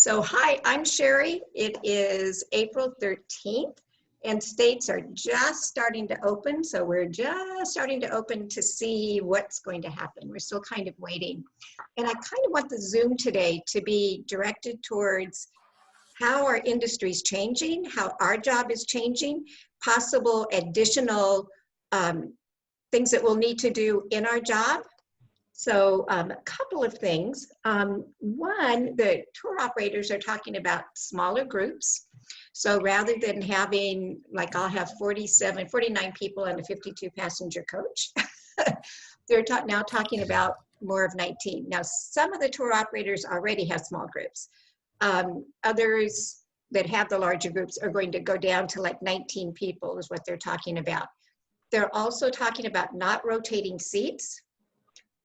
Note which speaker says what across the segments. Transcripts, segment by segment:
Speaker 1: So hi, I'm Sherry. It is April 13th and states are just starting to open. So we're just starting to open to see what's going to happen. We're still kind of waiting. And I kind of want the Zoom today to be directed towards how our industry is changing, how our job is changing, possible additional things that we'll need to do in our job. So a couple of things. One, the tour operators are talking about smaller groups. So rather than having, like I'll have 49 people on a 52 passenger coach, they're now talking about more of 19. Now, some of the tour operators already have small groups. Others that have the larger groups are going to go down to like 19 people is what they're talking about. They're also talking about not rotating seats.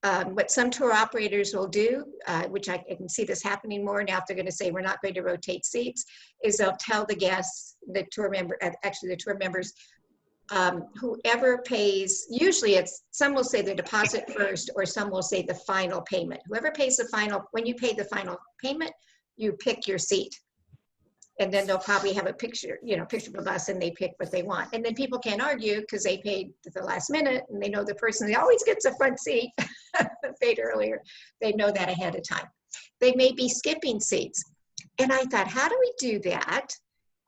Speaker 1: What some tour operators will do, which I can see this happening more now if they're going to say we're not going to rotate seats, is they'll tell the guests, the tour members, whoever pays, usually it's, some will say the deposit first or some will say the final payment. Whoever pays the final, when you pay the final payment, you pick your seat. And then they'll probably have a picture, picture of a bus and they pick what they want. And then people can't argue because they paid at the last minute and they know the person that always gets a front seat, paid earlier. They know that ahead of time. They may be skipping seats. And I thought, how do we do that?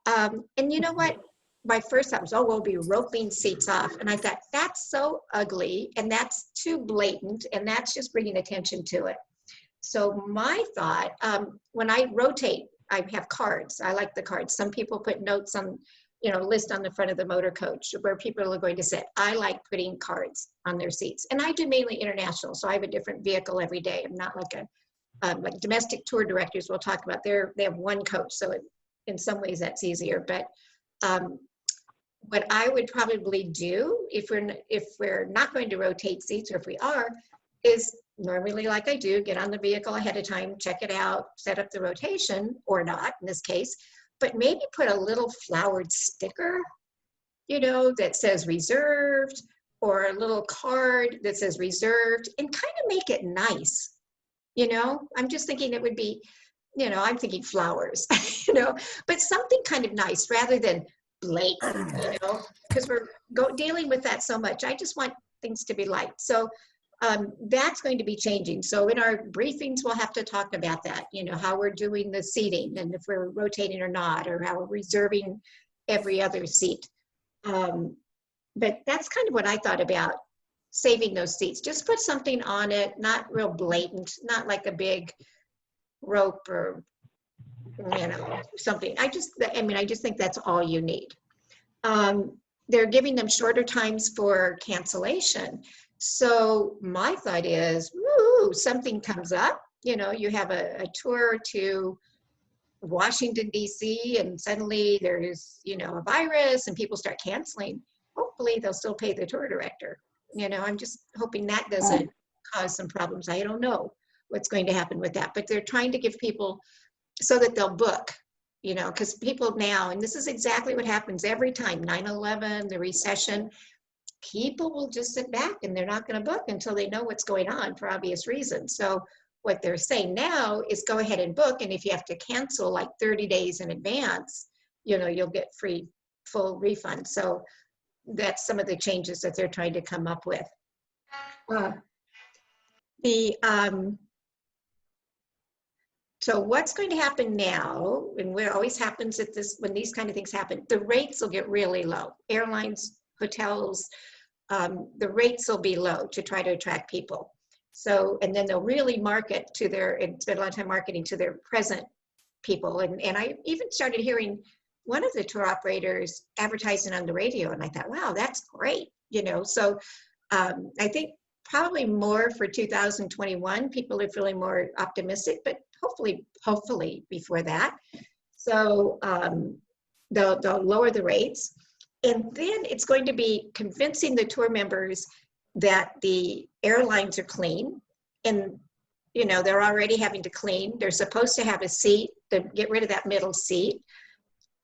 Speaker 1: And you know what? My first thought was, oh, we'll be roping seats off. And I thought, that's so ugly and that's too blatant and that's just bringing attention to it. So my thought, when I rotate, I have cards. I like the cards. Some people put notes on, list on the front of the motor coach where people are going to sit. I like putting cards on their seats. And I do mainly international, so I have a different vehicle every day. I'm not like like domestic tour directors we'll talk about. They have one coach, so in some ways that's easier. But what I would probably do if we're not going to rotate seats, or if we are, is normally, like I do, get on the vehicle ahead of time, check it out, set up the rotation, or not in this case, but maybe put a little flowered sticker, that says reserved, or a little card that says reserved, and kind of make it nice. I'm just thinking it would be, I'm thinking flowers, but something kind of nice rather than blatant, because we're dealing with that so much. I just want things to be light. So that's going to be changing. So in our briefings, we'll have to talk about that, how we're doing the seating and if we're rotating or not, or how we're reserving every other seat. But that's kind of what I thought about saving those seats. Just put something on it, not real blatant, not like a big rope or, something. I just think that's all you need. They're giving them shorter times for cancellation. So my thought is, something comes up, you have a tour to Washington, D.C., and suddenly there's, a virus and people start canceling. Hopefully they'll still pay the tour director. I'm just hoping that doesn't cause some problems. I don't know what's going to happen with that, but they're trying to give people so that they'll book, because people now, and this is exactly what happens every time, 9/11, the recession, people will just sit back and they're not going to book until they know what's going on for obvious reasons. So what they're saying now is go ahead and book. And if you have to cancel like 30 days in advance, you'll get full refund. So that's some of the changes that they're trying to come up with. So what's going to happen now, and what always happens when these kind of things happen, the rates will get really low. Airlines, hotels, the rates will be low to try to attract people. So, and then they'll really market and spend a lot of time marketing to their present people. And I even started hearing one of the tour operators advertising on the radio, and I thought, wow, that's great. So I think probably more for 2021, people are feeling more optimistic, but hopefully before that. So they'll lower the rates. And then it's going to be convincing the tour members that the airlines are clean and, they're already having to clean. They're supposed to have a seat to get rid of that middle seat.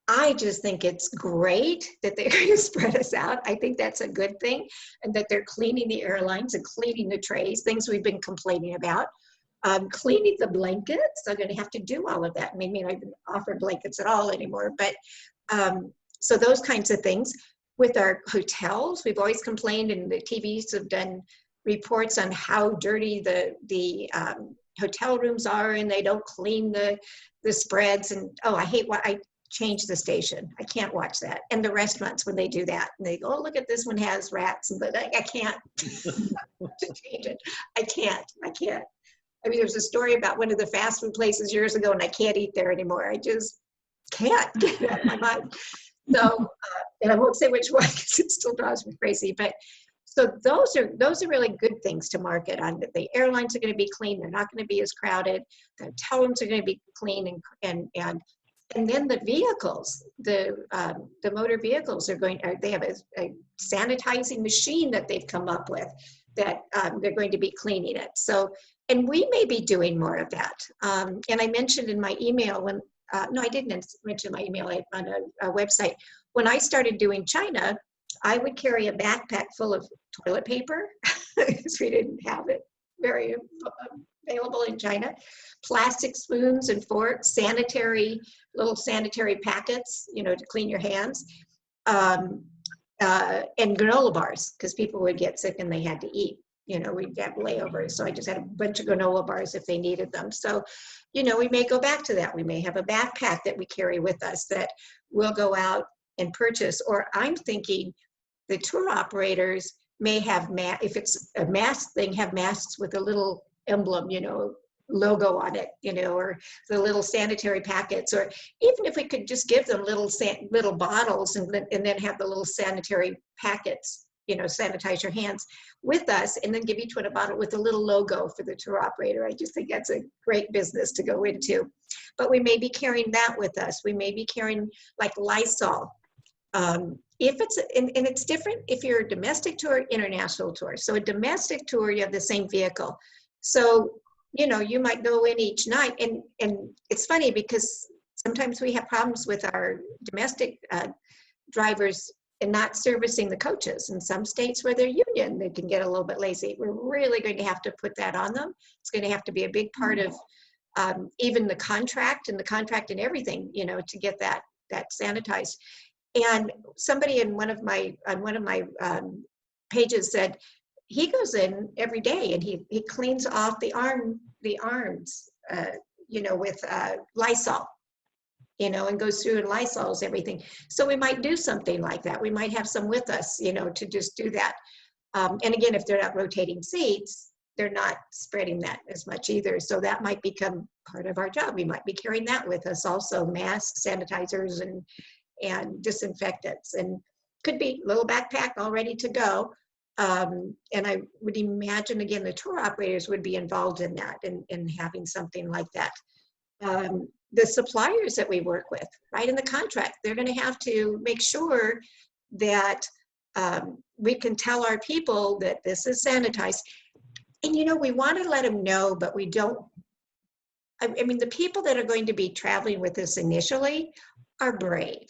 Speaker 1: I just think it's great that they're going to spread us out. I think that's a good thing, and that they're cleaning the airlines and cleaning the trays, things we've been complaining about. Cleaning the blankets, I'm going to have to do all of that. Maybe I don't offer blankets at all anymore, but so those kinds of things. With our hotels, we've always complained, and the TVs have done reports on how dirty the hotel rooms are, and they don't clean the spreads. And oh, I hate what I changed the station. I can't watch that. And the restaurants, when they do that, and they go, oh, look at this one has rats, but I can't change it. I can't. I mean, there's a story about one of the fast food places years ago, and I can't eat there anymore. I just can't get it out of my mind. So, and I won't say which one because it still drives me crazy. But so those are really good things to market on. That the airlines are going to be clean. They're not going to be as crowded. The hotel rooms are going to be clean, and then the vehicles, the motor vehicles they have a sanitizing machine that they've come up with that they're going to be cleaning it. So, and we may be doing more of that. And I mentioned in my email no, I didn't mention my email on a website. When I started doing China, I would carry a backpack full of toilet paper because we didn't have it very available in China. Plastic spoons and forks, little sanitary packets, to clean your hands, and granola bars because people would get sick and they had to eat. We'd have layovers. So I just had a bunch of granola bars if they needed them. So, we may go back to that. We may have a backpack that we carry with us that we'll go out and purchase. Or I'm thinking the tour operators may have, if it's a mask thing, have masks with a little emblem, logo on it, or the little sanitary packets, or even if we could just give them little bottles and then have the little sanitary packets, sanitize your hands with us, and then give each one a bottle with a little logo for the tour operator. I just think that's a great business to go into. But we may be carrying that with us. We may be carrying like Lysol. If it's, and it's different if you're a domestic tour, international tour. So a domestic tour, you have the same vehicle. So, you might go in each night, and it's funny because sometimes we have problems with our domestic drivers and not servicing the coaches. In some states where they're union, they can get a little bit lazy. We're really going to have to put that on them. It's going to have to be a big part of even the contract and everything, to get that sanitized. And somebody in one of my pages said he goes in every day and he cleans off the arms, with Lysol. And goes through and Lysols everything. So we might do something like that. We might have some with us, to just do that. And again, if they're not rotating seats, they're not spreading that as much either. So that might become part of our job. We might be carrying that with us also, masks, sanitizers, and disinfectants. And could be a little backpack all ready to go. And I would imagine, again, the tour operators would be involved in that and having something like that. The suppliers that we work with, right, in the contract, they're going to have to make sure that we can tell our people that this is sanitized. And, we want to let them know, but we don't. I mean, the people that are going to be traveling with us initially are brave,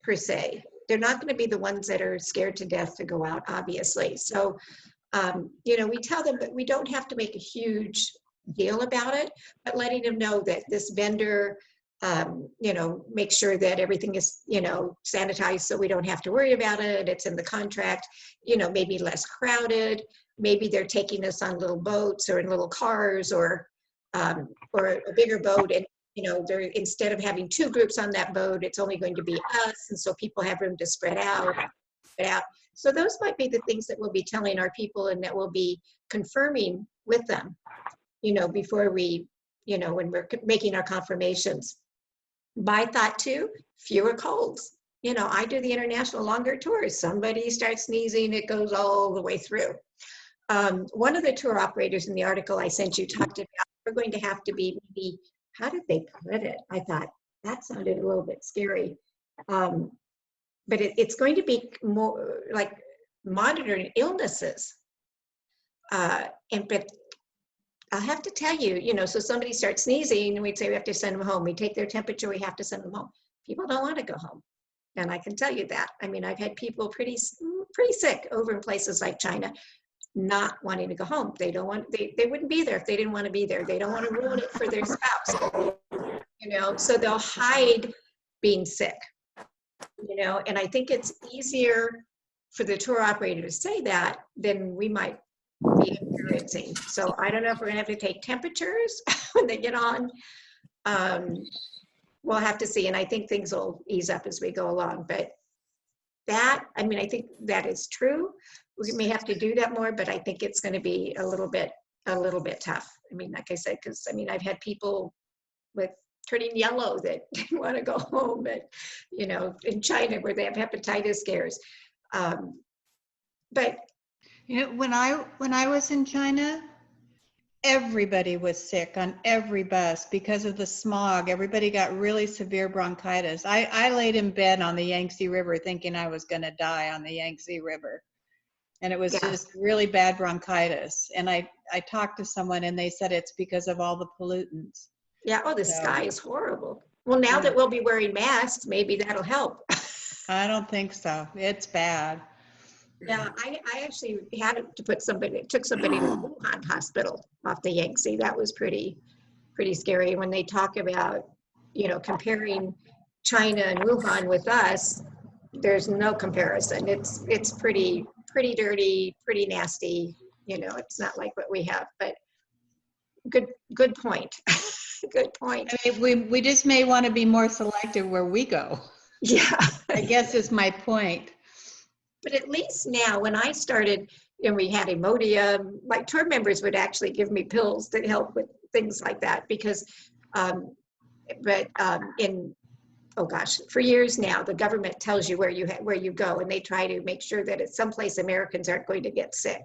Speaker 1: per se. They're not going to be the ones that are scared to death to go out, obviously. So, we tell them, but we don't have to make a huge deal about it, but letting them know that this vendor, make sure that everything is, sanitized so we don't have to worry about it. It's in the contract, maybe less crowded. Maybe they're taking us on little boats or in little cars or a bigger boat. And, they're, instead of having 2 groups on that boat, it's only going to be us. And so people have room to spread out. So those might be the things that we'll be telling our people and that we'll be confirming with them, before we, when we're making our confirmations. My thought too, fewer colds. I do the international longer tours. Somebody starts sneezing, it goes all the way through. One of the tour operators in the article I sent you talked about, we're going to have to be maybe, how did they put it? I thought that sounded a little bit scary. But it's going to be more like monitoring illnesses. But I'll have to tell you, so somebody starts sneezing and we'd say we have to send them home. We take their temperature, we have to send them home. People don't want to go home. And I can tell you that. I mean, I've had people pretty sick over in places like China. not wanting to go home. They don't want, they wouldn't be there if they didn't want to be there. They don't want to ruin it for their spouse, you know, so they'll hide being sick, you know, and I think it's easier for the tour operator to say that than we might be experiencing. So I don't know if we're gonna have to take temperatures when they get on. We'll have to see, and I think things will ease up as we go along, but that, I mean, I think that is true. We may have to do that more, but I think it's going to be a little bit tough. I mean, like I said, because I mean, I've had people with turning yellow that didn't want to go home, but you know, in China where they have hepatitis scares. But
Speaker 2: you know, when I was in China, everybody was sick on every bus because of the smog. Everybody got really severe bronchitis. I laid in bed on the Yangtze River thinking I was going to die on the Yangtze River. And it was just really bad bronchitis. And I talked to someone and they said it's because of all the pollutants.
Speaker 1: yeah, oh, the sky is horrible. Well, now that we'll be wearing masks, maybe that'll help.
Speaker 2: I don't think so. It's bad.
Speaker 1: Yeah, I actually had to took somebody to the Wuhan hospital off the Yangtze. That was pretty scary. When they talk about, you know, comparing China and Wuhan with us, there's no comparison. It's pretty dirty, pretty nasty. You know, it's not like what we have. But good point. Good point.
Speaker 2: I mean, we just may want to be more selective where we go.
Speaker 1: Yeah,
Speaker 2: I guess is my point.
Speaker 1: But at least now, when I started, and we had Imodium, my tour members would actually give me pills that help with things like that. Because, oh gosh, for years now, the government tells you where you go, and they try to make sure that it's someplace Americans aren't going to get sick.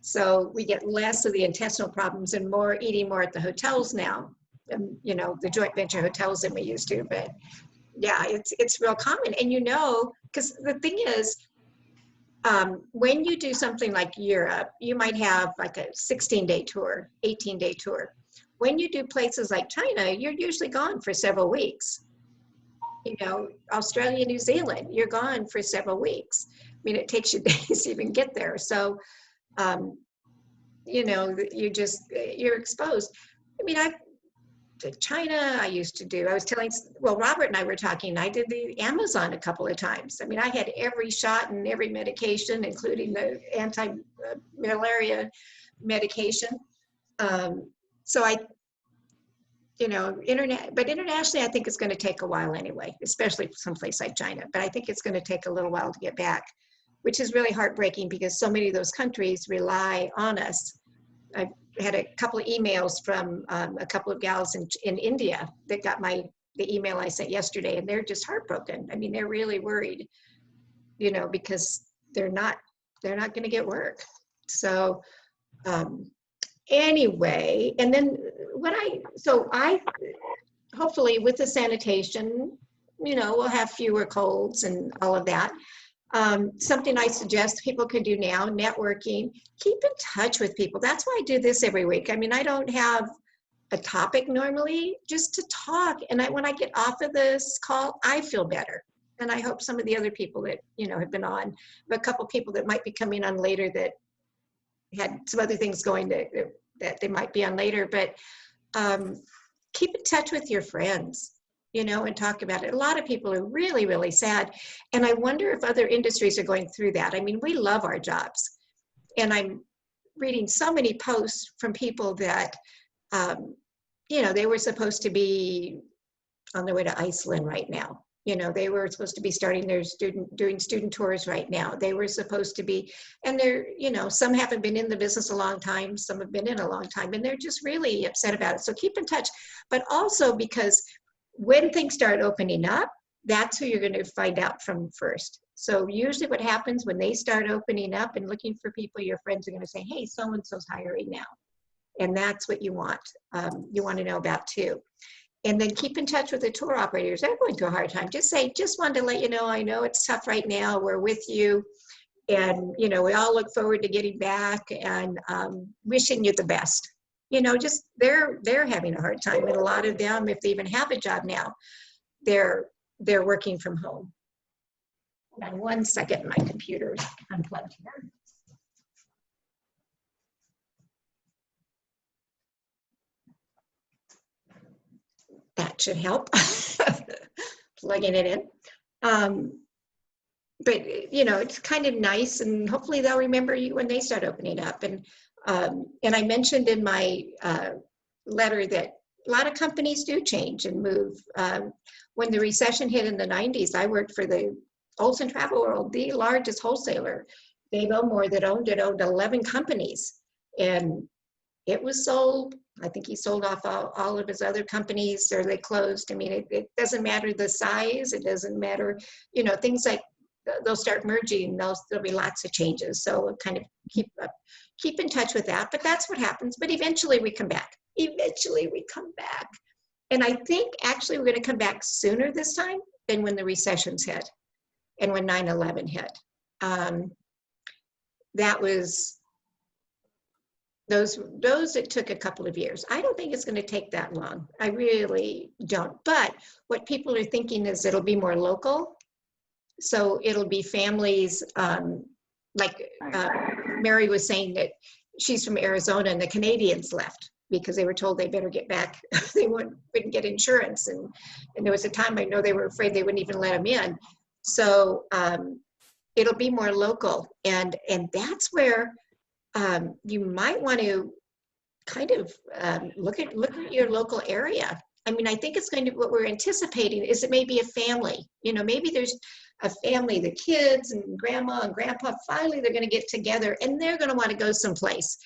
Speaker 1: So we get less of the intestinal problems and more eating more at the hotels now, you know, the joint venture hotels than we used to. But yeah, it's real common. And you know, because the thing is, when you do something like Europe, you might have like a 16-day tour, 18-day tour. When you do places like China, you're usually gone for several weeks. You know, Australia, New Zealand, you're gone for several weeks. I mean, it takes you days to even get there. So, you know, you're exposed. I mean, China, I was telling, well, Robert and I were talking, I did the Amazon a couple of times. I mean, I had every shot and every medication, including the anti-malaria medication. So you know, but internationally, I think it's going to take a while anyway, especially someplace like China. But I think it's going to take a little while to get back, which is really heartbreaking because so many of those countries rely on us. I had a couple of emails from a couple of gals in India that got the email I sent yesterday, and they're just heartbroken. I mean, they're really worried, you know, because they're not going to get work. So anyway, and then I hopefully with the sanitation, you know, we'll have fewer colds and all of that. Something I suggest people can do now, networking, keep in touch with people. That's why I do this every week. I mean, I don't have a topic normally, just to talk. And when I get off of this call, I feel better. And I hope some of the other people that, you know, have been on, a couple people that might be coming on later that had some other things going that they might be on later, but keep in touch with your friends, you know, and talk about it. A lot of people are really, really sad. And I wonder if other industries are going through that. I mean, we love our jobs. And I'm reading so many posts from people that, you know, they were supposed to be on their way to Iceland right now. You know, they were supposed to be starting doing student tours right now. They were supposed to be, and they're, you know, some haven't been in the business a long time, some have been in a long time, and they're just really upset about it. So keep in touch, but also because when things start opening up, that's who you're going to find out from first. So usually what happens when they start opening up and looking for people, your friends are going to say, hey, so-and-so's hiring now. And that's what you want to know about too. And then keep in touch with the tour operators. They're going through a hard time. Just say, just wanted to let you know, I know it's tough right now. We're with you. And, you know, we all look forward to getting back and wishing you the best. You know, just they're having a hard time. And a lot of them, if they even have a job now, they're working from home. Hold on 1 second, my computer's unplugged here. that should help. Plugging it in. But you know, it's kind of nice, and hopefully they'll remember you when they start opening up. And I mentioned in my letter that a lot of companies do change and move. When the recession hit in the 90s, I worked for the Olson Travel World, the largest wholesaler. Dave Elmore that owned 11 companies, and it was sold. I think he sold off all of his other companies, or they closed. I mean, it doesn't matter the size. It doesn't matter, you know, things like they'll start merging. There'll be lots of changes. So we'll kind of keep in touch with that. But that's what happens. But eventually we come back. Eventually we come back. And I think actually we're going to come back sooner this time than when the recessions hit and when 9/11 hit. That was those it took a couple of years. I don't think it's going to take that long. I really don't. But what people are thinking is it'll be more local. So it'll be families, like Mary was saying that she's from Arizona and the Canadians left because they were told they better get back. They wouldn't get insurance. And there was a time I know they were afraid they wouldn't even let them in. So it'll be more local. And that's where you might want to kind of look at your local area. I mean, I think it's going to, what we're anticipating is it may be a family. You know, maybe there's a family, the kids and grandma and grandpa, finally they're going to get together and they're going to want to go someplace.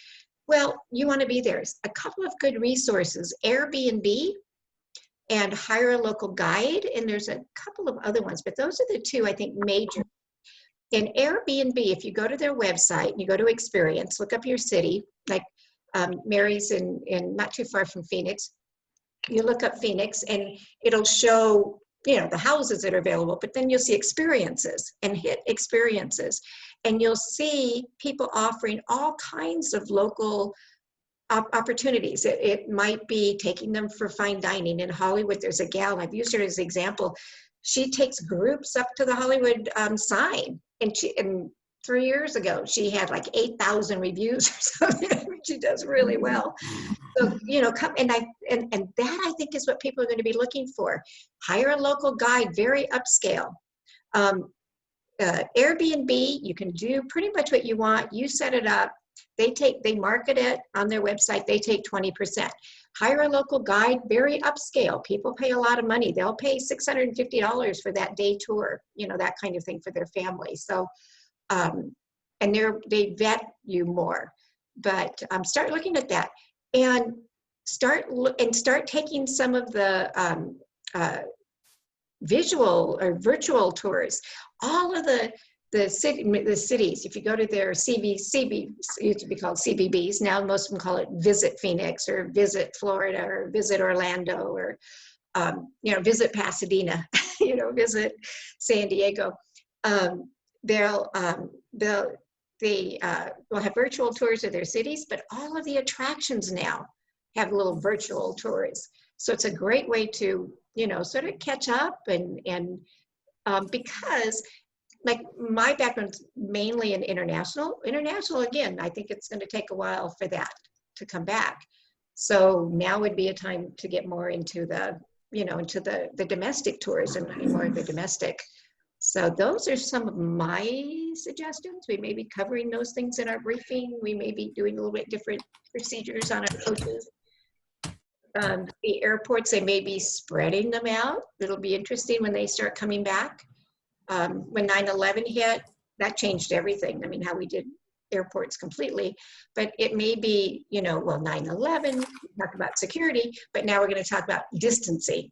Speaker 1: Well, you want to be there. A couple of good resources, Airbnb and hire a local guide. And there's a couple of other ones, but those are the two I think major. In Airbnb, if you go to their website, you go to Experience, look up your city, like Mary's in not too far from Phoenix. You look up Phoenix and it'll show, you know, the houses that are available, but then you'll see experiences and hit experiences. And you'll see people offering all kinds of local opportunities. It might be taking them for fine dining. In Hollywood, there's a gal, I've used her as an example. She takes groups up to the Hollywood sign. And 3 years ago, she had like 8,000 reviews or something. She does really well. So, you know, come and that I think is what people are going to be looking for. Hire a local guide, very upscale. Airbnb, you can do pretty much what you want. You set it up. They market it on their website. They take 20%. Hire a local guide, very upscale. People pay a lot of money. They'll pay $650 for that day tour, you know, that kind of thing for their family. So, and they vet you more. But start looking at that and start taking some of the visual or virtual tours. All of the cities, if you go to their CB used to be called CBBs, now most of them call it Visit Phoenix or Visit Florida or Visit Orlando or, you know, Visit Pasadena, you know, Visit San Diego. They'll have virtual tours of their cities, but all of the attractions now have little virtual tours. So it's a great way to, you know, sort of catch up and because like my background's mainly in international, again, I think it's going to take a while for that to come back. So now would be a time to get more into the, you know, into the domestic tourism and more of the domestic. So those are some of my suggestions. We may be covering those things in our briefing. We may be doing a little bit different procedures on our coaches. The airports, they may be spreading them out. It'll be interesting when they start coming back. When 9/11 hit, that changed everything. I mean, how we did airports completely, but it may be, you know, well, 9/11, talk about security, but now we're going to talk about distancing,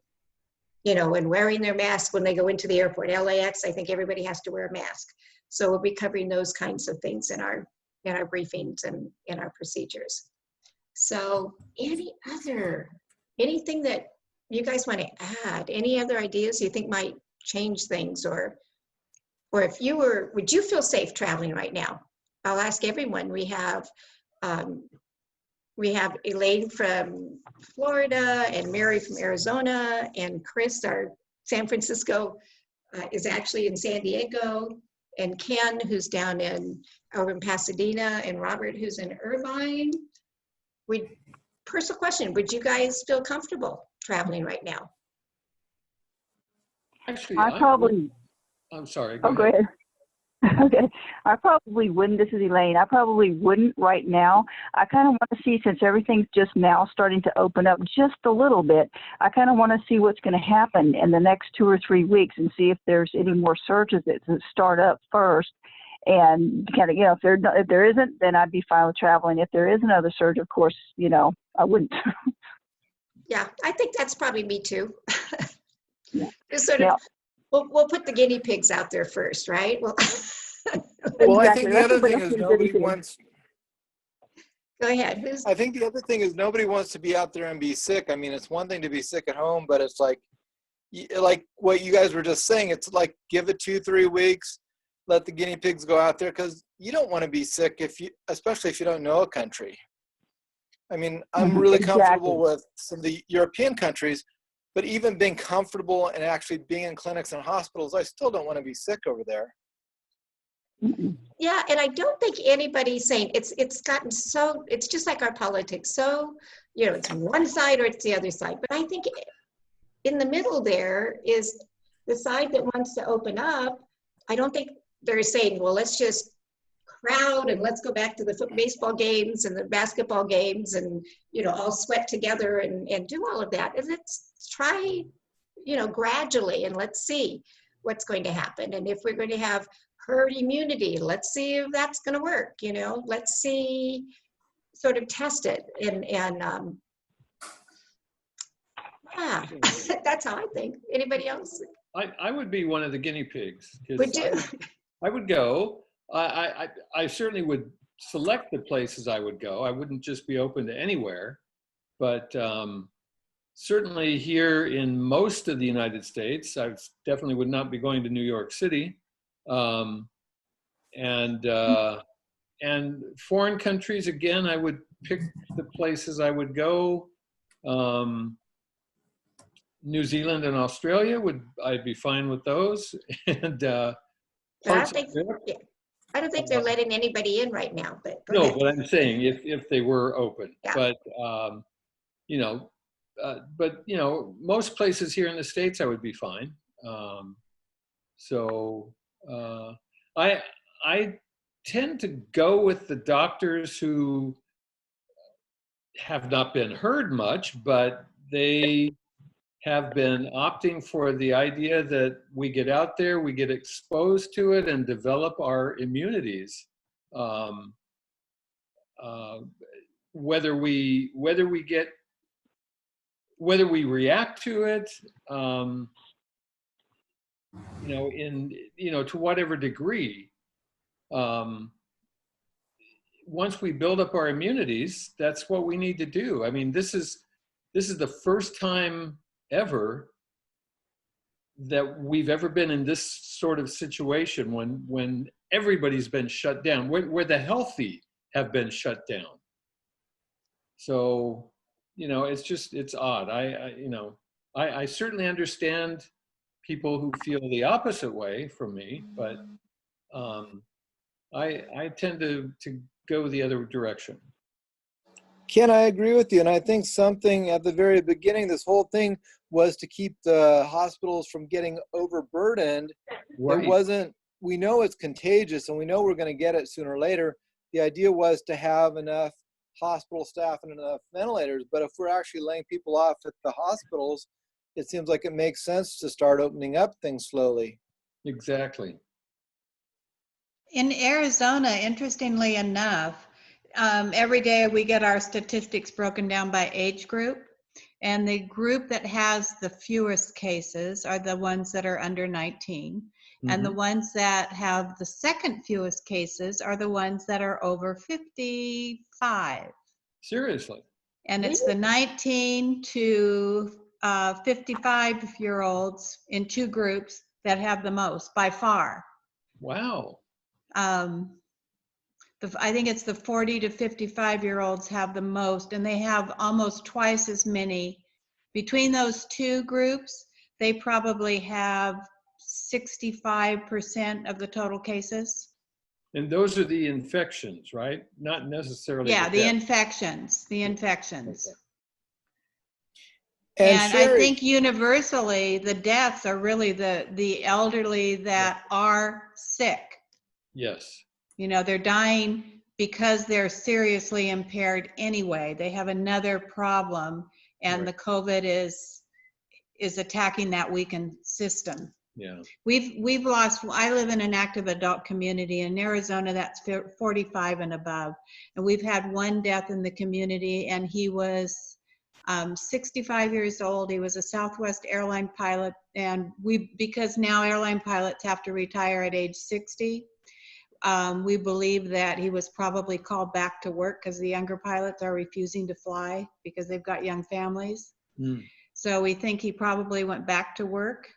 Speaker 1: you know, and wearing their mask when they go into the airport. LAX, I think everybody has to wear a mask. So we'll be covering those kinds of things in our briefings and in our procedures. So anything that you guys want to add, any other ideas you think might change things, or if you were, would you feel safe traveling right now? I'll ask everyone. We have Elaine from Florida and Mary from Arizona, and Chris, our San Francisco, is actually in San Diego, and Ken, who's down over in Pasadena, and Robert, who's in Irvine. Personal question, would you guys feel comfortable traveling right now?
Speaker 3: Actually,
Speaker 4: I probably,
Speaker 3: I'm sorry.
Speaker 4: oh, go ahead. Okay. I probably wouldn't, this is Elaine, I probably wouldn't right now. I kind of want to see, since everything's just now starting to open up just a little bit, I kind of want to see what's going to happen in the next 2 or 3 weeks and see if there's any more surges that start up first. And kind of, if there isn't, then I'd be fine with traveling. If there is another surge, of course, I wouldn't.
Speaker 1: Yeah, I think that's probably me too.
Speaker 4: Yeah.
Speaker 1: Just sort of, we'll put the guinea pigs out there first, right? Well,
Speaker 5: Well, I think
Speaker 4: Exactly.
Speaker 5: the
Speaker 4: That's
Speaker 5: other
Speaker 4: what
Speaker 5: thing
Speaker 4: else
Speaker 5: is
Speaker 4: is
Speaker 5: nobody
Speaker 4: anything.
Speaker 5: wants.
Speaker 1: go ahead.
Speaker 5: I think the other thing is nobody wants to be out there and be sick. I mean, it's one thing to be sick at home, but it's like what you guys were just saying. It's like give it 2-3 weeks, let the guinea pigs go out there, because you don't want to be sick especially if you don't know a country. I mean, I'm really comfortable with some of the European countries, but even being comfortable and actually being in clinics and hospitals, I still don't want to be sick over there.
Speaker 1: Yeah, and I don't think anybody's saying it's gotten so, it's just like our politics. So, it's one side or it's the other side. But I think in the middle there is the side that wants to open up. I don't think they're saying, well, let's just crowd and let's go back to the baseball games and the basketball games and, all sweat together and do all of that. And let's try, gradually, and let's see what's going to happen. And if we're going to have herd immunity, let's see if that's going to work. Let's see, sort of test it. And yeah, that's how I think. Anybody else?
Speaker 3: I would be one of the guinea pigs.
Speaker 1: Would you?
Speaker 3: I would go. I certainly would select the places I would go. I wouldn't just be open to anywhere, but certainly here in most of the United States, I definitely would not be going to New York City, and foreign countries. Again, I would pick the places I would go. New Zealand and Australia I'd be fine with those, and
Speaker 1: I don't think they're letting anybody in right now, but
Speaker 3: no, but I'm saying if they were open,
Speaker 1: yeah.
Speaker 3: but most places here in the States I would be fine. I tend to go with the doctors who have not been heard much, but they have been opting for the idea that we get out there, we get exposed to it, and develop our immunities. Whether we react to it, to whatever degree. Once we build up our immunities, that's what we need to do. I mean, this is the first time ever that we've ever been in this sort of situation when everybody's been shut down, where the healthy have been shut down. So, it's odd. I certainly understand people who feel the opposite way from me, but I tend to go the other direction.
Speaker 5: Ken, I agree with you. And I think something at the very beginning, this whole thing was to keep the hospitals from getting overburdened.
Speaker 3: Right.
Speaker 5: We know it's contagious and we know we're going to get it sooner or later. The idea was to have enough hospital staff and enough ventilators. But if we're actually laying people off at the hospitals, it seems like it makes sense to start opening up things slowly.
Speaker 3: Exactly.
Speaker 2: In Arizona, interestingly enough, every day we get our statistics broken down by age group, and the group that has the fewest cases are the ones that are under 19, and the ones that have the second fewest cases are the ones that are over 55.
Speaker 3: Seriously?
Speaker 2: And it's the 19 to 55-year-olds in two groups that have the most by far.
Speaker 3: Wow.
Speaker 2: I think it's the 40 to 55-year-olds have the most, and they have almost twice as many. Between those two groups, they probably have 65% of the total cases.
Speaker 3: And those are the infections, right? Not necessarily.
Speaker 2: Yeah, the
Speaker 3: death.
Speaker 2: infections.
Speaker 3: Okay.
Speaker 5: And
Speaker 2: And I
Speaker 5: Sherry,
Speaker 2: think universally, the deaths are really the elderly that are sick.
Speaker 3: Yes.
Speaker 2: You know, they're dying because they're seriously impaired anyway. They have another problem, and
Speaker 3: Right.
Speaker 2: the COVID is attacking that weakened system.
Speaker 3: Yeah.
Speaker 2: We've lost, I live in an active adult community in Arizona that's 45 and above. And we've had one death in the community, and he was 65 years old. He was a Southwest airline pilot. And because now airline pilots have to retire at age 60, we believe that he was probably called back to work because the younger pilots are refusing to fly because they've got young families.
Speaker 3: Mm.
Speaker 2: So we think he probably went back to work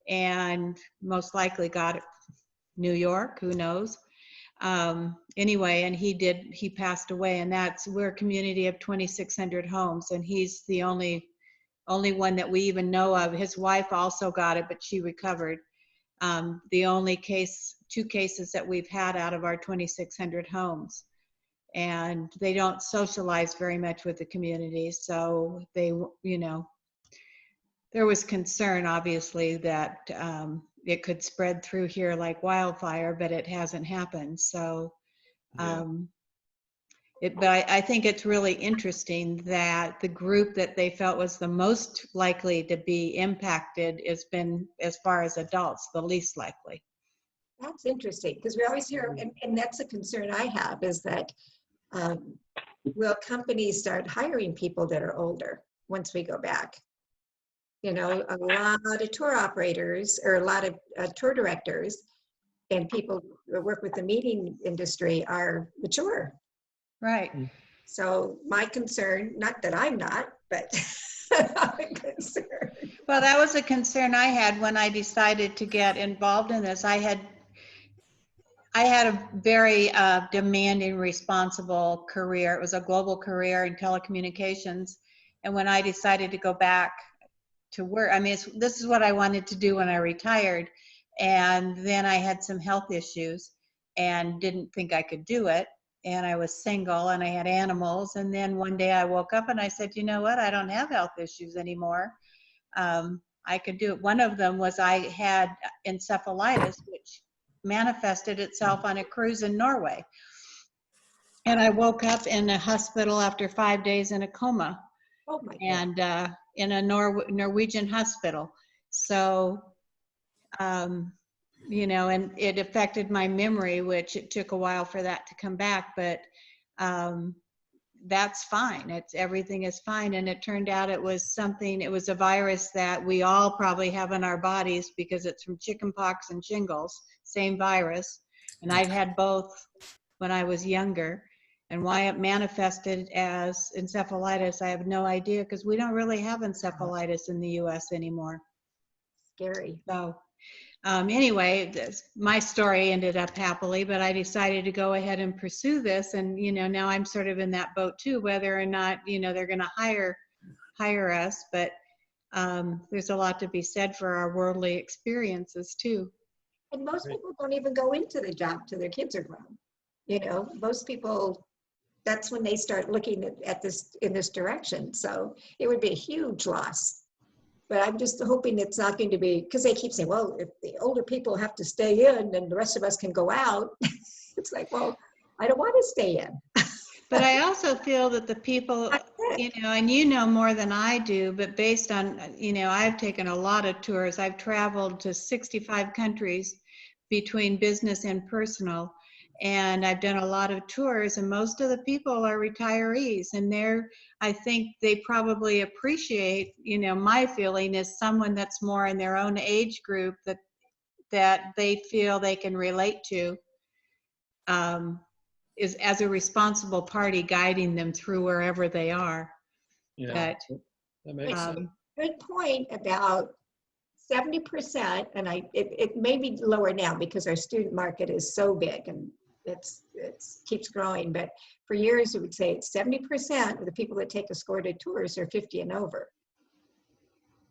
Speaker 2: and most likely got New York, who knows. Anyway, and he passed away, and we're a community of 2,600 homes, and he's the only one that we even know of. His wife also got it, but she recovered. The only two cases that we've had out of our 2,600 homes. And they don't socialize very much with the community. So they, you know, there was concern, obviously, that it could spread through here like wildfire, but it hasn't happened. So, but I think it's really interesting that the group that they felt was the most likely to be impacted has been, as far as adults, the least likely.
Speaker 1: That's interesting, because we always hear, and that's a concern I have, is that will companies start hiring people that are older once we go back? You know, a lot of tour operators or a lot of tour directors and people who work with the meeting industry are mature.
Speaker 2: Right.
Speaker 1: So my concern, not that I'm not, but I'm concerned.
Speaker 2: Well, that was a concern I had when I decided to get involved in this. I had a very demanding, responsible career. It was a global career in telecommunications. And when I decided to go back to work, I mean, this is what I wanted to do when I retired. And then I had some health issues and didn't think I could do it. And I was single and I had animals. And then one day I woke up and I said, you know what? I don't have health issues anymore. I could do it. One of them was I had encephalitis, which manifested itself on a cruise in Norway. And I woke up in a hospital after 5 days in a coma.
Speaker 1: Oh my God.
Speaker 2: And in a Norwegian hospital. So, you know, and it affected my memory, which it took a while for that to come back, but that's fine. Everything is fine. And it turned out it was a virus that we all probably have in our bodies because it's from chickenpox and shingles, same virus. And I've had both when I was younger. And why it manifested as encephalitis, I have no idea, because we don't really have encephalitis in the US anymore.
Speaker 1: Scary.
Speaker 2: So anyway, my story ended up happily, but I decided to go ahead and pursue this. And, you know, now I'm sort of in that boat too, whether or not, you know, they're going to hire us. But there's a lot to be said for our worldly experiences too.
Speaker 1: And most people don't even go into the job till their kids are grown. You know, most people, that's when they start looking at this in this direction. So it would be a huge loss. But I'm just hoping it's not going to be, because they keep saying, well, if the older people have to stay in and the rest of us can go out, it's like, well, I don't want to stay in.
Speaker 2: But I also feel that the people, you know, and you know more than I do, but based on, you know, I've taken a lot of tours. I've traveled to 65 countries between business and personal. And I've done a lot of tours, and most of the people are retirees, and I think they probably appreciate, you know, my feeling is someone that's more in their own age group that they feel they can relate to, is as a responsible party guiding them through wherever they are.
Speaker 3: Yeah,
Speaker 2: But,
Speaker 3: that makes sense.
Speaker 1: Good point about 70%, and it may be lower now because our student market is so big and it keeps growing, but for years it would say it's 70% of the people that take escorted tours are 50 and over.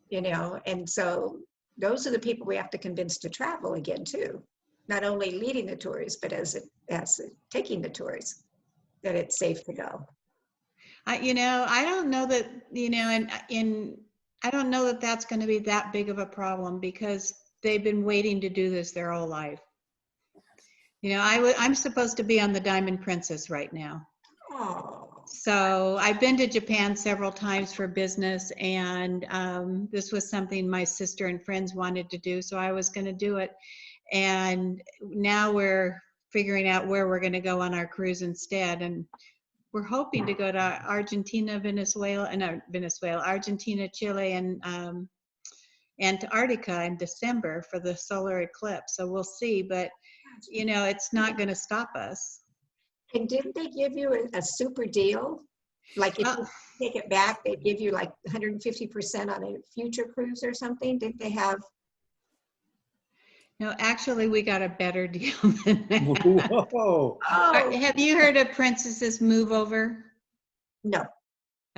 Speaker 1: You know, and so those are the people we have to convince to travel again too. Not only leading the tours, but as taking the tours, that it's safe to go.
Speaker 2: you know, I don't know that, you know, in I don't know that that's going to be that big of a problem because they've been waiting to do this their whole life. You know, I'm supposed to be on the Diamond Princess right now.
Speaker 1: Oh,
Speaker 2: So I've been to Japan several times for business, and this was something my sister and friends wanted to do, so I was going to do it. And now we're figuring out where we're going to go on our cruise instead. And we're hoping to go to Argentina, Argentina, Chile, and Antarctica in December for the solar eclipse. So we'll see, but you know, it's not going to stop us.
Speaker 1: and didn't they give you a super deal? Like if you take it back, they give you like 150% on a future cruise or something. Didn't they have?
Speaker 2: No, actually, we got a better deal than that.
Speaker 3: Whoa.
Speaker 1: Oh,
Speaker 2: Have you heard of Princess's Move Over?
Speaker 1: no.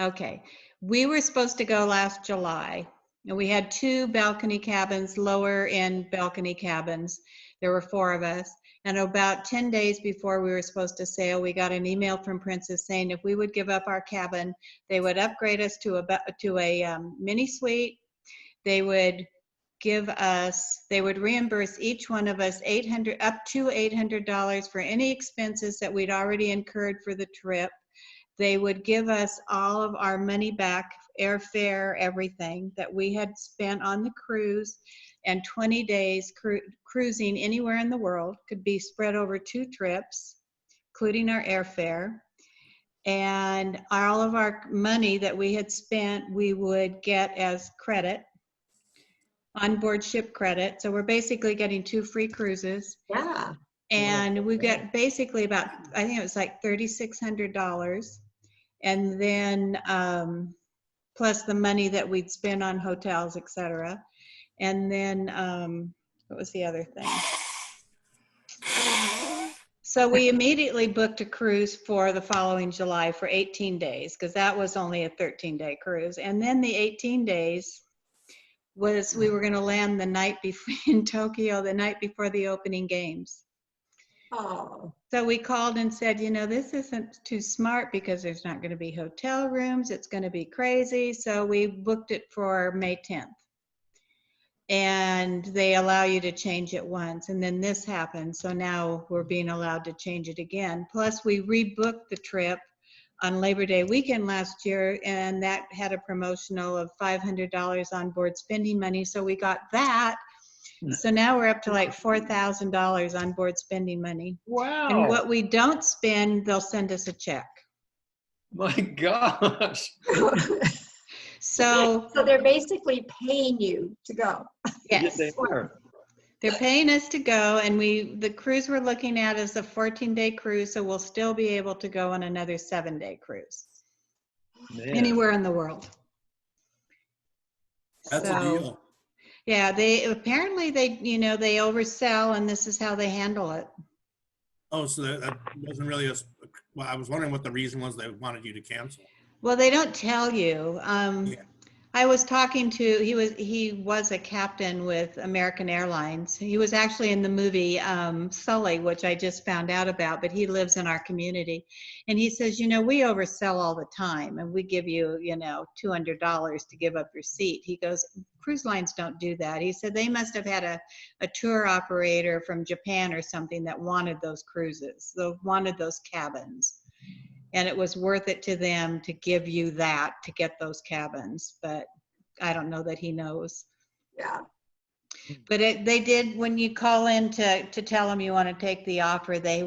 Speaker 2: Okay. We were supposed to go last July, and we had 2 balcony cabins, lower end balcony cabins. There were 4 of us. And about 10 days before we were supposed to sail, we got an email from Princess saying if we would give up our cabin, they would upgrade us to a mini suite. They would they would reimburse each one of us up to $800 for any expenses that we'd already incurred for the trip. They would give us all of our money back, airfare, everything that we had spent on the cruise, and 20 days cruising anywhere in the world could be spread over 2 trips, including our airfare. And all of our money that we had spent, we would get as credit, onboard ship credit. So we're basically getting 2 free cruises.
Speaker 1: Yeah.
Speaker 2: And we get basically about, I think it was like $3,600. And then plus the money that we'd spend on hotels, etc. And then what was the other thing? So we immediately booked a cruise for the following July for 18 days because that was only a 13-day cruise. And then the 18 days was we were going to land the night before in Tokyo, the night before the opening games.
Speaker 1: Oh.
Speaker 2: So we called and said, you know, this isn't too smart because there's not going to be hotel rooms. It's going to be crazy. So we booked it for May 10th. And they allow you to change it once. And then this happened. So now we're being allowed to change it again. Plus we rebooked the trip on Labor Day weekend last year, and that had a promotional of $500 on board spending money. So we got that. So now we're up to like $4,000 on board spending money.
Speaker 3: Wow.
Speaker 2: And what we don't spend, they'll send us a check.
Speaker 3: My gosh.
Speaker 2: So
Speaker 1: they're basically paying you to go.
Speaker 2: yes,
Speaker 3: They are.
Speaker 2: they're paying us to go, and the cruise we're looking at is a 14-day cruise, so we'll still be able to go on another 7-day cruise.
Speaker 3: Man.
Speaker 2: Anywhere in the world.
Speaker 6: That's a deal.
Speaker 2: Yeah, they apparently they oversell, and this is how they handle it.
Speaker 6: Oh, so that wasn't really well, I was wondering what the reason was they wanted you to cancel.
Speaker 2: Well, they don't tell you.
Speaker 6: Yeah.
Speaker 2: I was talking to, he was a captain with American Airlines. He was actually in the movie Sully, which I just found out about, but he lives in our community. And he says, you know, we oversell all the time, and we give you, you know, $200 to give up your seat. He goes, cruise lines don't do that. He said they must have had a tour operator from Japan or something that wanted those cruises, wanted those cabins. And it was worth it to them to give you that to get those cabins, but I don't know that he knows.
Speaker 1: Yeah.
Speaker 2: But they did, when you call in to tell them you want to take the offer, they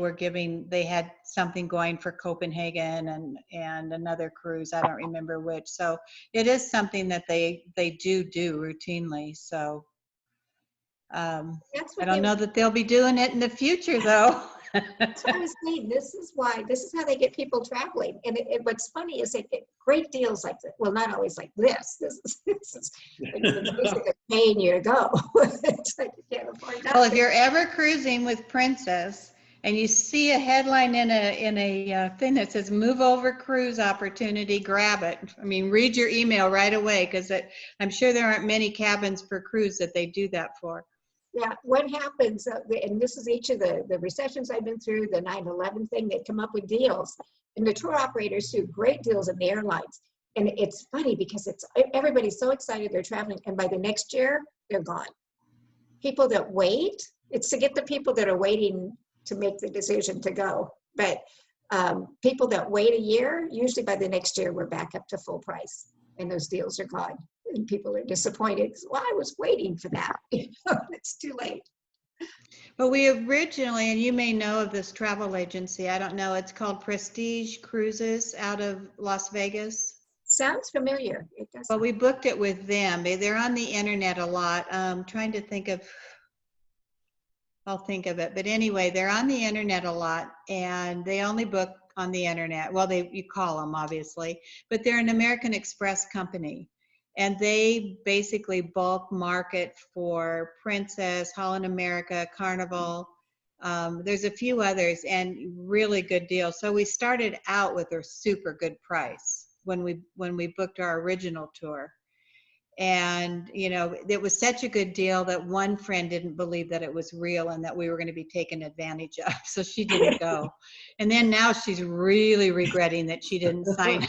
Speaker 2: had something going for Copenhagen and another cruise, I don't remember which. So it is something that they do routinely. So I don't know that they'll be doing it in the future though.
Speaker 1: That's what I was saying. This is how they get people traveling. And what's funny is they get great deals like this. Well, not always like this. This is basically paying you to go. It's like you can't afford that.
Speaker 2: Well, if you're ever cruising with Princess and you see a headline in a thing that says "Move Over Cruise Opportunity," grab it. I mean, read your email right away because I'm sure there aren't many cabins per cruise that they do that for.
Speaker 1: Yeah, what happens, and this is each of the recessions I've been through, the 9/11 thing, they come up with deals. And the tour operators do great deals in the airlines. And it's funny because everybody's so excited they're traveling, and by the next year, they're gone. People that wait, it's to get the people that are waiting to make the decision to go. But people that wait a year, usually by the next year, we're back up to full price, and those deals are gone. And people are disappointed. Well, I was waiting for that. It's too late.
Speaker 2: But we originally, and you may know of this travel agency, I don't know, it's called Prestige Cruises out of Las Vegas.
Speaker 1: Sounds familiar. It does.
Speaker 2: Well, we booked it with them. They're on the internet a lot. Trying to think of, I'll think of it. But anyway, they're on the internet a lot, and they only book on the internet. Well, you call them, obviously, but they're an American Express company. And they basically bulk market for Princess, Holland America, Carnival. There's a few others, and really good deals. So we started out with a super good price when we booked our original tour. And, you know, it was such a good deal that one friend didn't believe that it was real and that we were going to be taken advantage of. So she didn't go. And then now she's really regretting that she didn't sign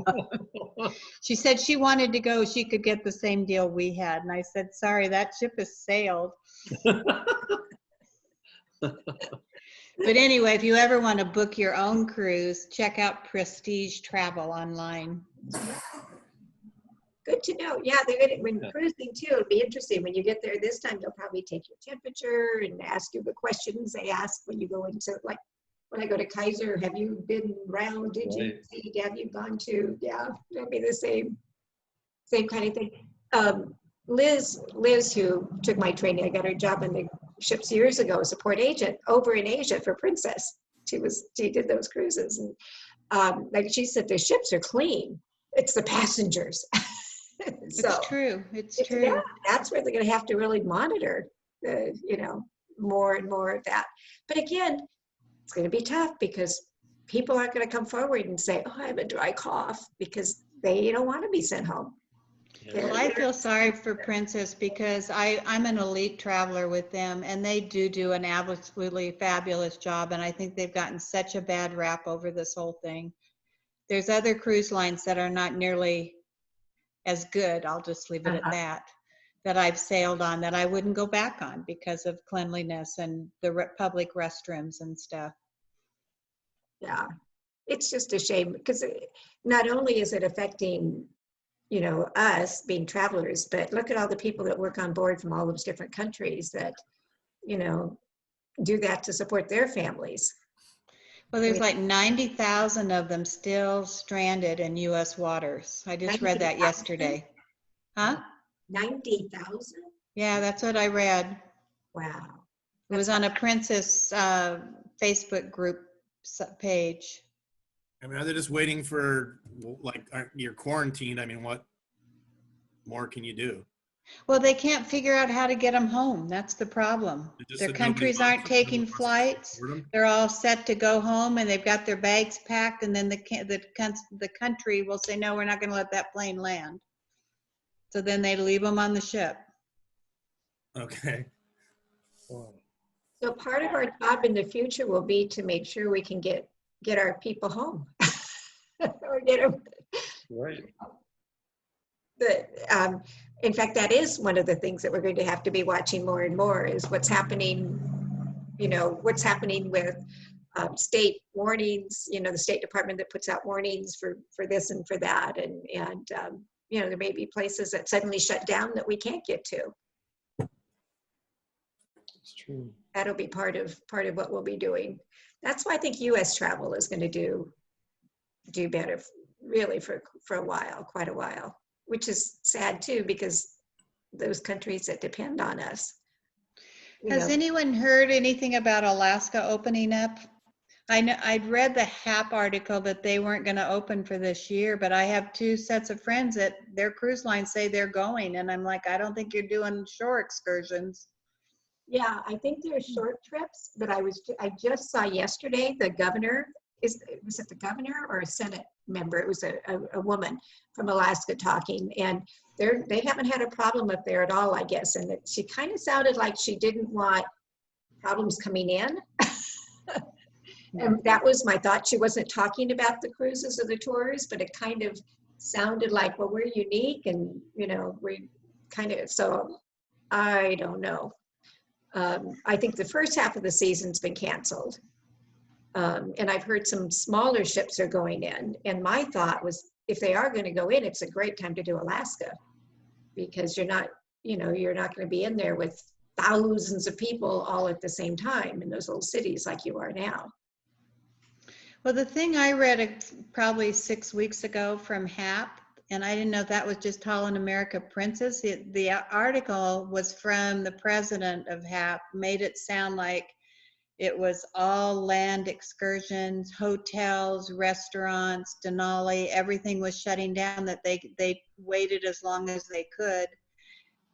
Speaker 2: up. She said she wanted to go. She could get the same deal we had. And I said, sorry, that ship has sailed. But anyway, if you ever want to book your own cruise, check out Prestige Travel online.
Speaker 1: Good to know. Yeah, they're gonna, when cruising too, it'll be interesting. When you get there this time, they'll probably take your temperature and ask you the questions they ask when you go into, like, when I go to Kaiser, have you been around? Did you see? Have you gone to? Yeah, it'll be the same kind of thing. Liz, who took my training, I got her job on the ships years ago as a port agent over in Asia for Princess. She did those cruises, and like she said, the ships are clean. It's the passengers. So,
Speaker 2: it's true. It's true.
Speaker 1: Yeah, that's where they're going to have to really monitor, you know, more and more of that. But again, it's going to be tough because people aren't going to come forward and say, oh, I have a dry cough, because they don't want to be sent home.
Speaker 2: Well, I feel sorry for Princess because I'm an elite traveler with them, and they do an absolutely fabulous job. And I think they've gotten such a bad rap over this whole thing. There's other cruise lines that are not nearly as good, I'll just leave it at that I've sailed on, that I wouldn't go back on because of cleanliness and the public restrooms and stuff.
Speaker 1: Yeah, it's just a shame because not only is it affecting, you know, us being travelers, but look at all the people that work on board from all those different countries that, you know, do that to support their families.
Speaker 2: Well, there's like 90,000 of them still stranded in U.S. waters. I just read that yesterday. Huh?
Speaker 1: 90,000?
Speaker 2: Yeah, that's what I read.
Speaker 1: Wow.
Speaker 2: It was on a Princess Facebook group page.
Speaker 6: I mean, are they just waiting for, like, you're quarantined? I mean, what more can you do?
Speaker 2: Well, they can't figure out how to get them home. That's the problem. Their countries aren't taking flights. They're all set to go home, and they've got their bags packed, and then the country will say, no, we're not going to let that plane land. So then they leave them on the ship.
Speaker 6: Okay.
Speaker 1: So part of our job in the future will be to make sure we can get our people home. Or get them.
Speaker 3: Right.
Speaker 1: In fact, that is one of the things that we're going to have to be watching more and more is what's happening, you know, what's happening with state warnings, you know, the State Department that puts out warnings for this and for that. And you know, there may be places that suddenly shut down that we can't get to.
Speaker 3: It's true.
Speaker 1: That'll be part of what we'll be doing. That's why I think U.S. travel is going to do better really for a while, quite a while. Which is sad too, because those countries that depend on us.
Speaker 2: Has anyone heard anything about Alaska opening up? I know I'd read the HAP article that they weren't going to open for this year, but I have two sets of friends that their cruise lines say they're going, and I'm like, I don't think you're doing shore excursions.
Speaker 1: Yeah, I think they're short trips, but I just saw yesterday the governor. Was it the governor or a Senate member? It was a woman from Alaska talking, and they haven't had a problem up there at all, I guess. And she kind of sounded like she didn't want problems coming in. And that was my thought. She wasn't talking about the cruises or the tours, but it kind of sounded like, well, we're unique and, you know, we kind of, so I don't know. I think the first half of the season's been canceled. And I've heard some smaller ships are going in. And my thought was, if they are going to go in, it's a great time to do Alaska, because you're not, you know, you're not going to be in there with thousands of people all at the same time in those little cities like you are now.
Speaker 2: Well, the thing I read probably 6 weeks ago from HAP, and I didn't know if that was just Holland America Princess. The article was from the president of HAP, made it sound like it was all land excursions, hotels, restaurants, Denali, everything was shutting down, that they waited as long as they could,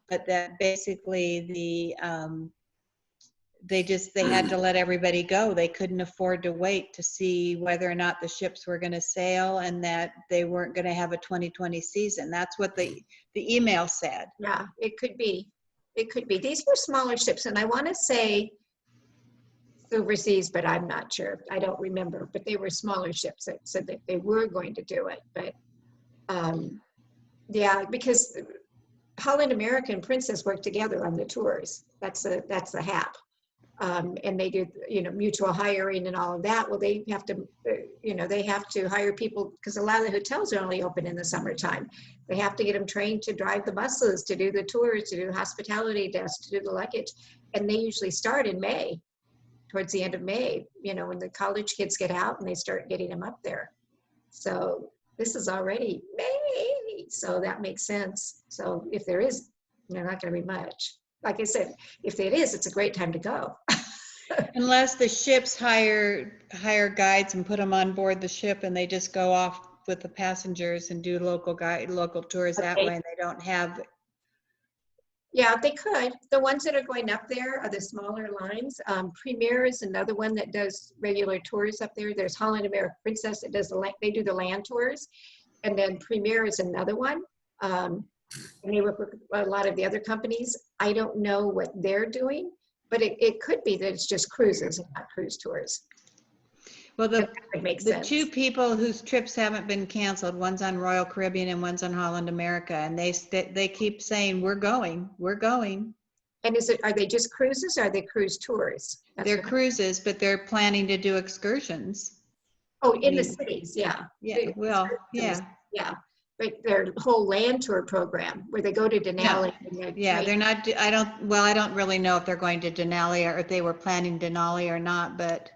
Speaker 2: but that basically they had to let everybody go. They couldn't afford to wait to see whether or not the ships were going to sail, and that they weren't going to have a 2020 season. That's what the email said.
Speaker 1: Yeah, it could be. It could be. These were smaller ships, and I want to say overseas, but I'm not sure. I don't remember. But they were smaller ships that said that they were going to do it. But yeah, because Holland America and Princess work together on the tours. That's the HAP. And they do, you know, mutual hiring and all of that. Well, they have to, you know, they have to hire people, because a lot of the hotels are only open in the summertime. They have to get them trained to drive the buses, to do the tours, to do hospitality desks, to do the luggage. And they usually start in May, towards the end of May, you know, when the college kids get out and they start getting them up there. So this is already May, so that makes sense. So if there is, they're not going to be much. Like I said, if it is, it's a great time to go.
Speaker 2: Unless the ships hire guides and put them on board the ship, and they just go off with the passengers and do local tours that way, and they don't have.
Speaker 1: Yeah, they could. The ones that are going up there are the smaller lines. Premier is another one that does regular tours up there. There's Holland America Princess that does they do the land tours, and then Premier is another one. And they work with a lot of the other companies. I don't know what they're doing, but it could be that it's just cruises and not cruise tours.
Speaker 2: Well, the
Speaker 1: sense.
Speaker 2: Two people whose trips haven't been canceled, one's on Royal Caribbean and one's on Holland America, and they keep saying, we're going.
Speaker 1: And are they just cruises, or are they cruise tours?
Speaker 2: They're cruises, but they're planning to do excursions.
Speaker 1: Oh, in the cities, yeah.
Speaker 2: Yeah, well, yeah.
Speaker 1: Yeah. But their whole land tour program where they go to Denali.
Speaker 2: No. Yeah, they're not, I don't really know if they're going to Denali or if they were planning Denali or not, but.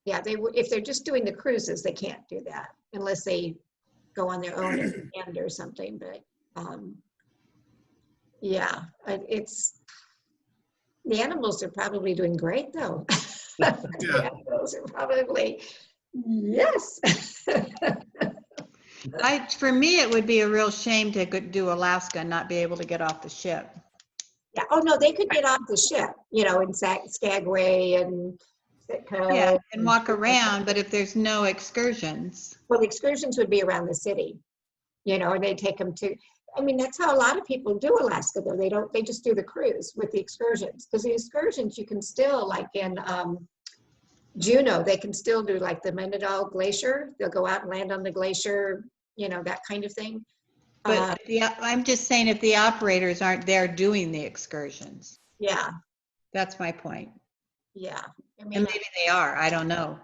Speaker 1: Yeah, if they're just doing the cruises, they can't do that unless they go on their own at the end or something. But yeah, the animals are probably doing great though. The animals are probably, yes.
Speaker 2: For me, it would be a real shame to do Alaska and not be able to get off the ship.
Speaker 1: Yeah. Oh no, they could get off the ship, you know, in Skagway and Sitka.
Speaker 2: Yeah, and walk around. But if there's no excursions,
Speaker 1: well, the excursions would be around the city, you know, and they take them to. I mean, that's how a lot of people do Alaska, though. They just do the cruise with the excursions, because the excursions you can still, like in Juneau, they can still do like the Mendenhall Glacier. They'll go out and land on the glacier, you know, that kind of thing.
Speaker 2: But I'm just saying, if the operators aren't there doing the excursions.
Speaker 1: Yeah.
Speaker 2: That's my point.
Speaker 1: Yeah. I mean,
Speaker 2: and maybe they are, I don't know.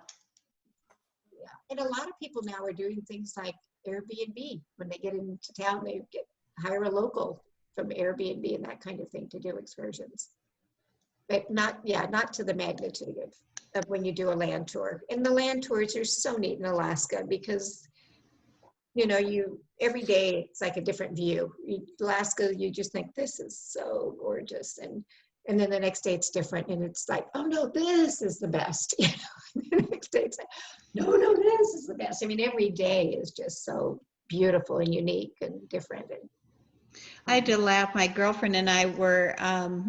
Speaker 1: Yeah. And a lot of people now are doing things like Airbnb. When they get into town, they hire a local from Airbnb and that kind of thing to do excursions. But not to the magnitude of when you do a land tour. And the land tours are so neat in Alaska because, you know, every day it's like a different view. Alaska, you just think this is so gorgeous. And then the next day it's different. And it's like, oh no, this is the best. You know, the next day it's like, no, this is the best. I mean, every day is just so beautiful and unique and different. And
Speaker 2: I had to laugh. My girlfriend and I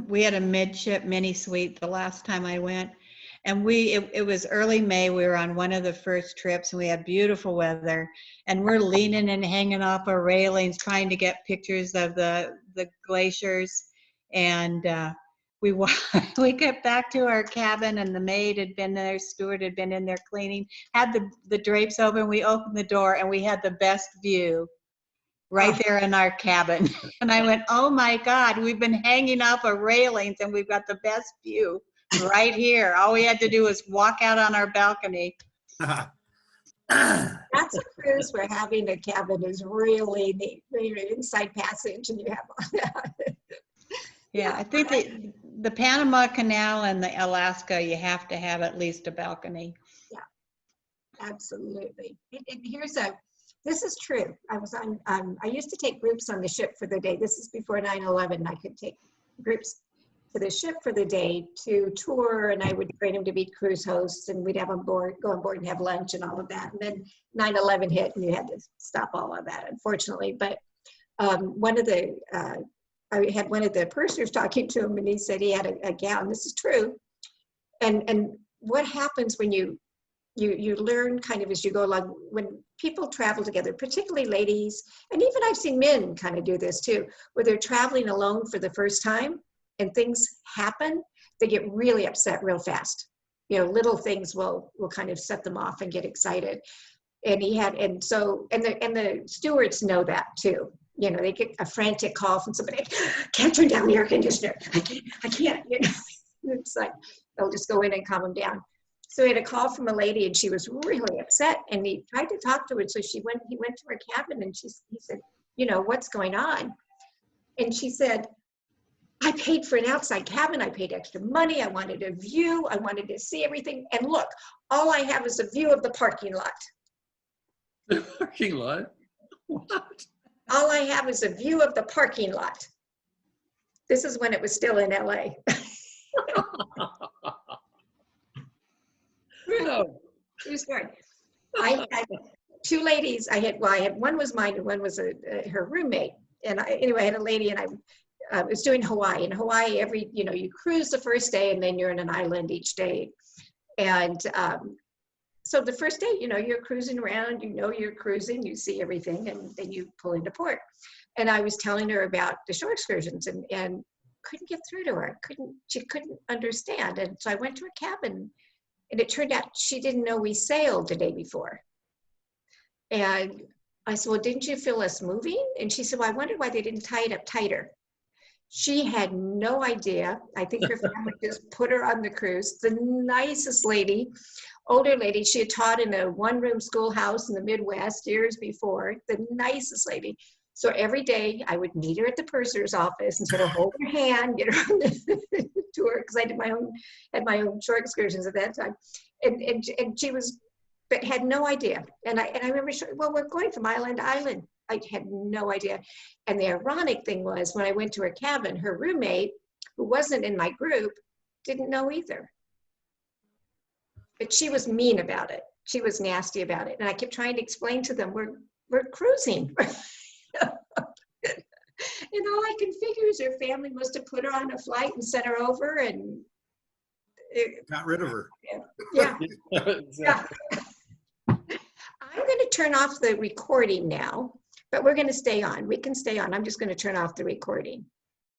Speaker 2: we had a midship mini suite the last time I went. And it was early May. We were on one of the first trips and we had beautiful weather. And we're leaning and hanging off our railings, trying to get pictures of the glaciers. And we got back to our cabin, and the maid had been there, steward had been in there cleaning, had the drapes open. We opened the door, and we had the best view right there in our cabin. And I went, oh my God, we've been hanging off of railings, and we've got the best view right here. All we had to do was walk out on our balcony.
Speaker 1: That's a cruise where having a cabin is really neat. You're inside passage and you have all that.
Speaker 2: Yeah, I think the Panama Canal and the Alaska, you have to have at least a balcony.
Speaker 1: Absolutely. This is true. I was on, I used to take groups on the ship for the day. This is before 9/11. I could take groups to the ship for the day to tour, and I would train them to be cruise hosts, and we'd have go on board and have lunch and all of that. And then 9/11 hit, and you had to stop all of that, unfortunately. But I had one of the pursers talking to him, and he said he had a gal, and this is true. And what happens when you learn kind of as you go along, when people travel together, particularly ladies, and even I've seen men kind of do this too, where they're traveling alone for the first time and things happen, they get really upset real fast. You know, little things will kind of set them off and get excited. And the stewards know that too. You know, they get a frantic call from somebody, can't turn down the air conditioner. I can't, you know. It's like, they'll just go in and calm them down. So he had a call from a lady, and she was really upset, and he tried to talk to her. So he went to her cabin, and he said, you know, what's going on? And she said, I paid for an outside cabin. I paid extra money. I wanted a view. I wanted to see everything. And look, all I have is a view of the parking lot.
Speaker 3: The parking lot? What?
Speaker 1: All I have is a view of the parking lot. This is when it was still in LA.
Speaker 3: No.
Speaker 1: True story. I had two ladies. I had one was mine and one was her roommate. And I had a lady, and I was doing Hawaii. In Hawaii, you cruise the first day, and then you're in an island each day. And so the first day, you're cruising around, you're cruising, you see everything, and then you pull into port. And I was telling her about the shore excursions, and couldn't get through to her. She couldn't understand. And so I went to her cabin, and it turned out she didn't know we sailed the day before. And I said, well, didn't you feel us moving? And she said, well, I wondered why they didn't tie it up tighter. She had no idea. I think her family just put her on the cruise. The nicest lady, older lady. She had taught in a one-room schoolhouse in the Midwest years before. The nicest lady. So every day I would meet her at the purser's office and sort of hold her hand, get her on the tour, because I had my own shore excursions at that time. And she but had no idea. And I remember, well, we're going from island to island. I had no idea. And the ironic thing was, when I went to her cabin, her roommate, who wasn't in my group, didn't know either. But she was mean about it. She was nasty about it. And I kept trying to explain to them, we're cruising. And all I can figure is her family must have put her on a flight and sent her over, and
Speaker 6: got rid of her.
Speaker 1: Yeah. Yeah. I'm going to turn off the recording now, but we're going to stay on. We can stay on. I'm just going to turn off the recording.